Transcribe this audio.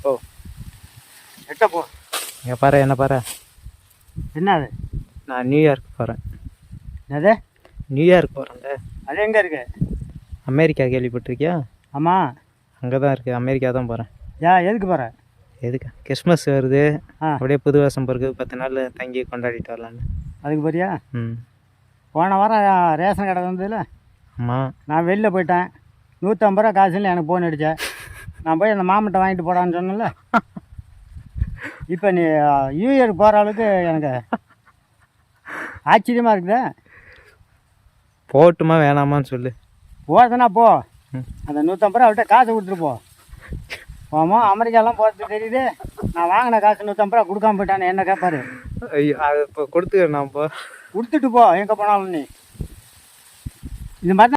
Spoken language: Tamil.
ஓ எட்ட போ. இங்கே பாரு, என்ன பாரு. என்ன அது? நான் நியூயார்க் போகிறேன். என்னது? நியூயார்க் போகிறேன்ல. அது எங்கே இருக்கு? அமெரிக்கா கேள்விப்பட்டிருக்கியா? ஆமாம். அங்கே தான் இருக்குது. அமெரிக்கா தான் போகிறேன். எதுக்கு போகிற? எதுக்கு? கிறிஸ்மஸ் வருது, ஆ. அப்படியே புது வருஷம் பிறகு 10 நாள் தங்கி கொண்டாடிட்டு வரலான்னு. அதுக்கு போறியா? ம். போன வாரம் ரேஷன் கடை வந்ததில்ல, ஆமாம். நான் வெளில போயிட்டேன். 150 ரூபா காசு இல்லை, எனக்கு ஃபோன் அடித்தேன். நான் போய் அந்த மாமட்டை வாங்கிட்டு போடான்னு சொன்னேன்ல. இப்போ நீ நியூஇயருக்கு போகிற அளவுக்கு எனக்கு ஆச்சரியமாக இருக்குதா? போட்டுமா வேணாமான்னு சொல்லு. போகிறதுனா போ. அந்த 150 ரூபா விட்ட காசை கொடுத்துட்டு போ. ஆமா, அமெரிக்காலாம் போகிறது தெரியுது. நான் வாங்கின காசு 150 ரூபா கொடுக்காம போயிட்டானே, என்ன கேட்பாரு? ஐயோ, அது இப்போ கொடுத்துக்கிறேன். நான் இப்போ கொடுத்துட்டு போ, எங்கே போனாலும். நீ இது மாதிரி